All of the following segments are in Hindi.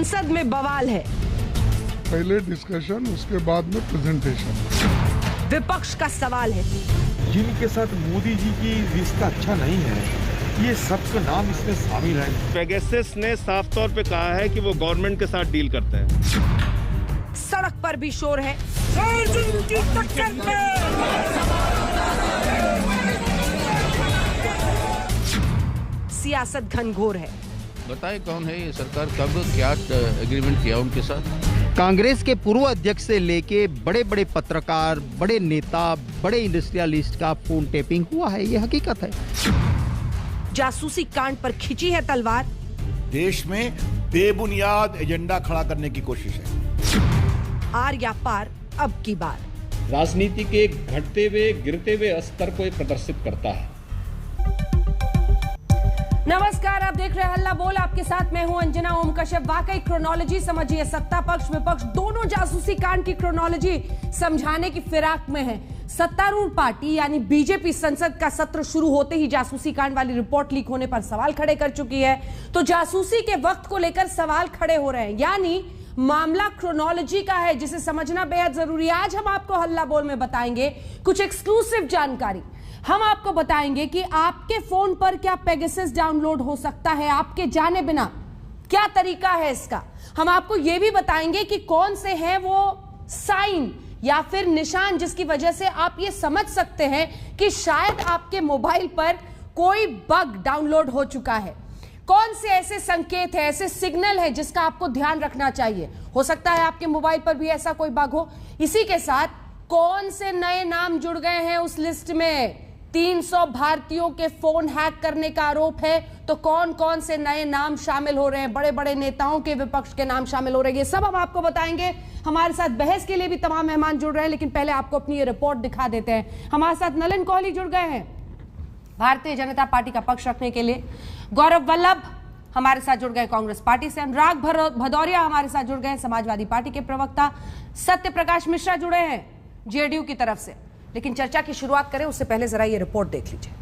संसद में बवाल है। पहले डिस्कशन, उसके बाद में प्रेजेंटेशन। विपक्ष का सवाल है, जिनके साथ मोदी जी की रिश्ता अच्छा नहीं है, ये सबका नाम इसमें शामिल है। पेगासस ने साफ तौर पे कहा है कि वो गवर्नमेंट के साथ डील करते हैं। सड़क पर भी शोर है। सियासत घनघोर है। बताए कौन है ये सरकार, कब क्या एग्रीमेंट किया उनके साथ? कांग्रेस के पूर्व अध्यक्ष से लेके बड़े बड़े पत्रकार, बड़े नेता, बड़े इंडस्ट्रियलिस्ट का फोन टेपिंग हुआ है, ये हकीकत है। जासूसी कांड पर खिंची है तलवार। देश में बेबुनियाद एजेंडा खड़ा करने की कोशिश है। आर या पार अब की बार। राजनीति के घटते हुए गिरते हुए स्तर को प्रदर्शित करता है। नमस्कार, आप देख रहे हैं हल्ला बोल। आपके साथ मैं हूं अंजना ओम कश्यप। वाकई क्रोनोलॉजी समझिए, सत्ता पक्ष विपक्ष दोनों जासूसी कांड की क्रोनोलॉजी समझाने की फिराक में है। सत्तारूढ़ पार्टी यानी बीजेपी संसद का सत्र शुरू होते ही जासूसी कांड वाली रिपोर्ट लीक होने पर सवाल खड़े कर चुकी है। तो जासूसी के वक्त को लेकर सवाल खड़े हो रहे हैं, यानी मामला क्रोनोलॉजी का है, जिसे समझना बेहद जरूरी है। आज हम आपको हल्ला बोल में बताएंगे कुछ एक्सक्लूसिव जानकारी। हम आपको बताएंगे कि आपके फोन पर क्या पेगासस डाउनलोड हो सकता है आपके जाने बिना, क्या तरीका है इसका। हम आपको यह भी बताएंगे कि कौन से हैं वो साइन या फिर निशान जिसकी वजह से आप ये समझ सकते हैं कि शायद आपके मोबाइल पर कोई बग डाउनलोड हो चुका है। कौन से ऐसे संकेत है, ऐसे सिग्नल है जिसका आपको ध्यान रखना चाहिए। हो सकता है आपके मोबाइल पर भी ऐसा कोई बग हो। इसी के साथ कौन से नए नाम जुड़ गए हैं उस लिस्ट में। 300 भारतीयों के फोन हैक करने का आरोप है, तो कौन कौन से नए नाम शामिल हो रहे हैं। बड़े बड़े नेताओं के, विपक्ष के नाम शामिल हो रहे हैं। ये सब हम आपको बताएंगे। हमारे साथ बहस के लिए भी तमाम मेहमान जुड़ रहे हैं, लेकिन पहले आपको अपनी ये रिपोर्ट दिखा देते हैं। हमारे साथ नलिन कोहली जुड़ गए हैं भारतीय जनता पार्टी का पक्ष रखने के लिए। गौरव वल्लभ हमारे साथ जुड़ गए कांग्रेस पार्टी से। अनुराग भदौरिया हमारे साथ जुड़ गए समाजवादी पार्टी के प्रवक्ता। सत्य प्रकाश मिश्रा जुड़े हैं जेडीयू की तरफ से। लेकिन चर्चा की शुरुआत करें उससे पहले जरा ये रिपोर्ट देख लीजिए।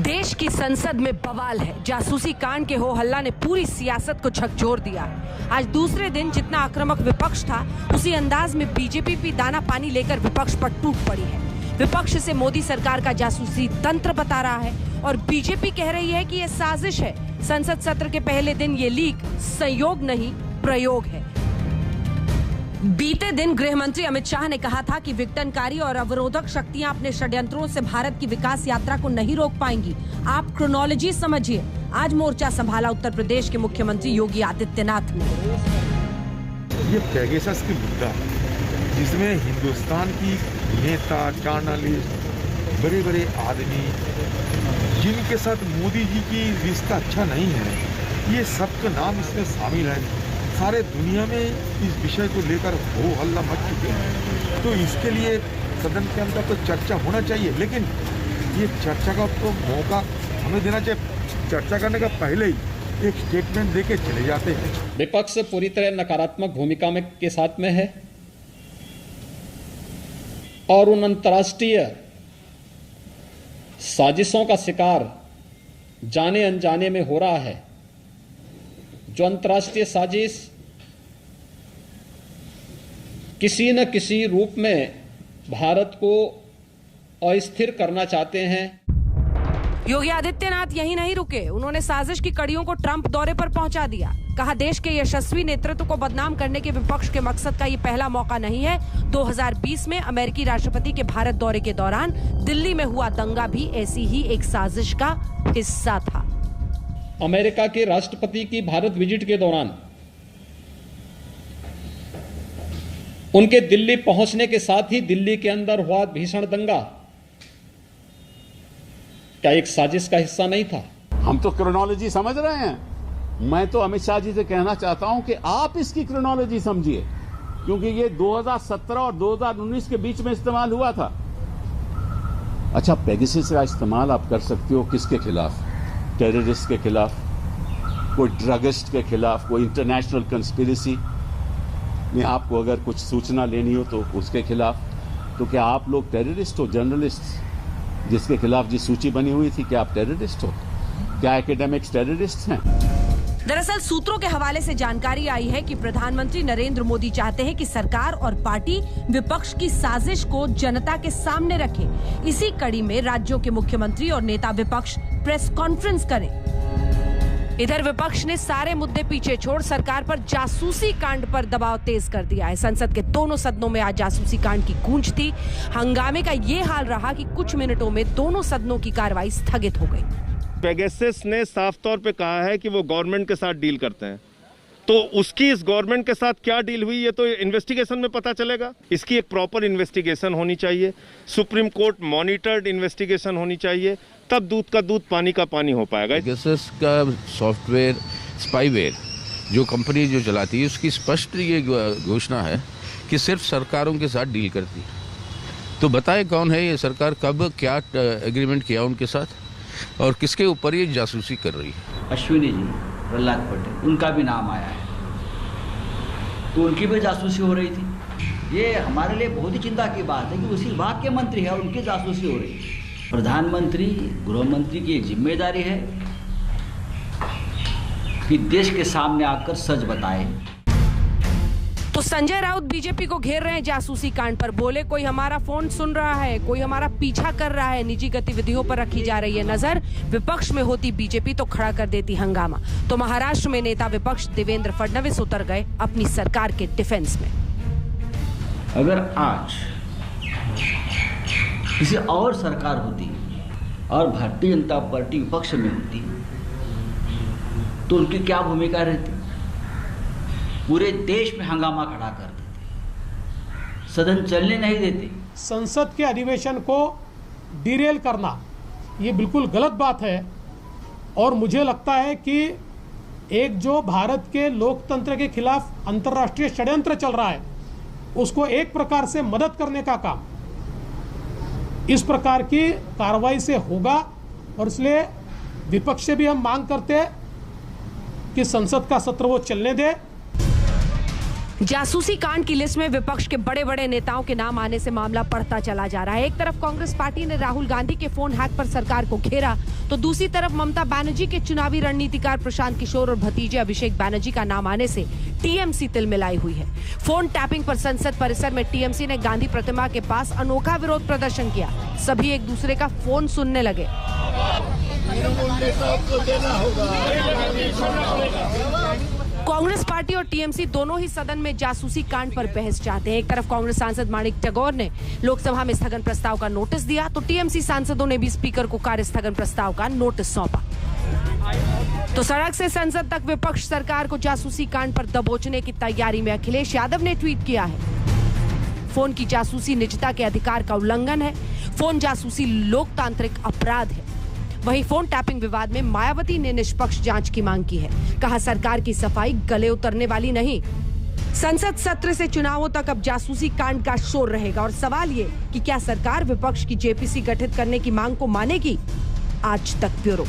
देश की संसद में बवाल है। जासूसी कांड के हो हल्ला ने पूरी सियासत को झकझोर दिया। आज दूसरे दिन जितना आक्रामक विपक्ष था, उसी अंदाज में बीजेपी भी दाना पानी लेकर विपक्ष पर टूट पड़ी है। विपक्ष से मोदी सरकार का जासूसी तंत्र बता रहा है और बीजेपी कह रही है कि यह साजिश है। संसद सत्र के पहले दिन ये लीक संयोग नहीं, प्रयोग है। बीते दिन गृह मंत्री अमित शाह ने कहा था कि विघटनकारी और अवरोधक शक्तियां अपने षड्यंत्रों से भारत की विकास यात्रा को नहीं रोक पाएंगी। आप क्रोनोलॉजी समझिए। आज मोर्चा संभाला उत्तर प्रदेश के मुख्यमंत्री योगी आदित्यनाथ ने। ये पेगासस की मुद्दा है, जिसमें हिंदुस्तान की नेता, जर्नलिस्ट, बड़े बड़े आदमी, जिनके साथ मोदी जी की रिश्ता अच्छा नहीं है, ये सबका नाम इसमें शामिल है। सारे दुनिया में इस विषय को लेकर हो हल्ला मच चुके हैं। तो इसके लिए सदन के अंदर तो चर्चा होना चाहिए, लेकिन ये चर्चा का तो मौका हमें देना चाहिए। चर्चा करने का पहले ही एक स्टेटमेंट देके चले जाते हैं। विपक्ष पूरी तरह नकारात्मक भूमिका में के साथ में है और उन अंतर्राष्ट्रीय साजिशों का शिकार जाने अनजाने में हो रहा है, जो अंतर्राष्ट्रीय साजिश किसी न किसी रूप में भारत को अस्थिर करना चाहते हैं। योगी आदित्यनाथ यहीं नहीं रुके। उन्होंने साजिश की कड़ियों को ट्रंप दौरे पर पहुंचा दिया। कहा, देश के यशस्वी नेतृत्व को बदनाम करने के विपक्ष के मकसद का ये पहला मौका नहीं है। 2020 में अमेरिकी राष्ट्रपति के भारत दौरे के दौरान दिल्ली में हुआ दंगा भी ऐसी ही एक साजिश का हिस्सा था। अमेरिका के राष्ट्रपति की भारत विजिट के दौरान उनके दिल्ली पहुंचने के साथ ही दिल्ली के अंदर हुआ भीषण दंगा क्या एक साजिश का हिस्सा नहीं था? हम तो क्रोनोलॉजी समझ रहे हैं। मैं तो अमित शाह जी से कहना चाहता हूं कि आप इसकी क्रोनोलॉजी समझिए, क्योंकि ये 2017 और 2019 के बीच में इस्तेमाल हुआ था। अच्छा, पेगासस का इस्तेमाल आप कर सकते हो किसके खिलाफ? टेररिस्ट के खिलाफ, कोई ड्रगिस्ट के खिलाफ, कोई इंटरनेशनल कंस्पिरेसी में आपको अगर कुछ सूचना लेनी हो तो उसके खिलाफ, तो क्या आप लोग टेररिस्ट हो? जर्नलिस्ट जिसके खिलाफ जिस सूची बनी हुई थी, क्या आप टेररिस्ट हो? क्या एकेडमिक्स टेररिस्ट हैं? दरअसल सूत्रों के हवाले से जानकारी आई है कि प्रधानमंत्री नरेंद्र मोदी चाहते हैं कि सरकार और पार्टी विपक्ष की साजिश को जनता के सामने रखे। इसी कड़ी में राज्यों के मुख्यमंत्री और नेता विपक्ष प्रेस कॉन्फ्रेंस करें। इधर विपक्ष ने सारे मुद्दे पीछे छोड़ सरकार पर जासूसी कांड पर दबाव तेज कर दिया है। संसद के दोनों सदनों में आज जासूसी कांड की गूंज थी। हंगामे का ये हाल रहा कि कुछ मिनटों में दोनों सदनों की कार्रवाई स्थगित हो गई। पेगासस ने साफ तौर पे कहा है कि वो गवर्नमेंट के साथ डील करते हैं, तो उसकी इस गवर्नमेंट के साथ क्या डील हुई ये तो इन्वेस्टिगेशन में पता चलेगा। इसकी एक प्रॉपर इन्वेस्टिगेशन होनी चाहिए, सुप्रीम कोर्ट मॉनिटर्ड इन्वेस्टिगेशन होनी चाहिए, तब दूध का दूध पानी का पानी हो पाएगा। पेगासस का सॉफ्टवेयर स्पाईवेयर जो कंपनी जो चलाती है उसकी स्पष्ट ये घोषणा है कि सिर्फ सरकारों के साथ डील करती है। तो बताएं कौन है ये सरकार, कब क्या एग्रीमेंट किया उनके साथ और किसके ऊपर ये जासूसी कर रही है। अश्विनी जी, प्रहलाद पटेल, उनका भी नाम आया है, तो उनकी भी जासूसी हो रही थी। ये हमारे लिए बहुत ही चिंता की बात है कि उसी विभाग के मंत्री है और उनकी जासूसी हो रही है। प्रधानमंत्री, गृह मंत्री की जिम्मेदारी है कि देश के सामने आकर सच बताए। तो संजय राउत बीजेपी को घेर रहे हैं जासूसी कांड पर। बोले कोई हमारा फोन सुन रहा है, कोई हमारा पीछा कर रहा है, निजी गतिविधियों पर रखी जा रही है नजर। विपक्ष में होती बीजेपी तो खड़ा कर देती हंगामा। तो महाराष्ट्र में नेता विपक्ष देवेंद्र फडणवीस उतर गए अपनी सरकार के डिफेंस में। अगर आज किसी और सरकार होती और भारतीय जनता पार्टी विपक्ष में होती तो उनकी क्या भूमिका रहती? पूरे देश में हंगामा खड़ा कर देते, सदन चलने नहीं देते। संसद के अधिवेशन को डिरेल करना ये बिल्कुल गलत बात है और मुझे लगता है कि एक जो भारत के लोकतंत्र के खिलाफ अंतर्राष्ट्रीय षड्यंत्र चल रहा है उसको एक प्रकार से मदद करने का काम इस प्रकार की कार्रवाई से होगा और इसलिए विपक्ष से भी हम मांग करते हैं कि संसद का सत्र वो चलने दे। जासूसी कांड की लिस्ट में विपक्ष के बड़े बड़े नेताओं के नाम आने से मामला बढ़ता चला जा रहा है। एक तरफ कांग्रेस पार्टी ने राहुल गांधी के फोन हैक पर सरकार को घेरा, तो दूसरी तरफ ममता बनर्जी के चुनावी रणनीतिकार प्रशांत किशोर और भतीजे अभिषेक बनर्जी का नाम आने से टीएमसी तिलमिलाई हुई है। फोन टैपिंग पर संसद परिसर में टीएमसी ने गांधी प्रतिमा के पास अनोखा विरोध प्रदर्शन किया। सभी एक दूसरे का फोन सुनने लगे। कांग्रेस पार्टी और टीएमसी दोनों ही सदन में जासूसी कांड पर बहस चाहते हैं। एक तरफ कांग्रेस सांसद माणिक टैगोर ने लोकसभा में स्थगन प्रस्ताव का नोटिस दिया, तो टीएमसी सांसदों ने भी स्पीकर को कार्य स्थगन प्रस्ताव का नोटिस सौंपा। तो सड़क से संसद तक विपक्ष सरकार को जासूसी कांड पर दबोचने की तैयारी में। अखिलेश यादव ने ट्वीट किया है, फोन की जासूसी निजता के अधिकार का उल्लंघन है, फोन जासूसी लोकतांत्रिक अपराध है। वहीं फोन टैपिंग विवाद में मायावती ने निष्पक्ष जांच की मांग की है। कहा सरकार की सफाई गले उतरने वाली नहीं। संसद सत्र से चुनावों तक अब जासूसी कांड का शोर रहेगा और सवाल ये कि क्या सरकार विपक्ष की जेपीसी गठित करने की मांग को मानेगी। आज तक ब्यूरो।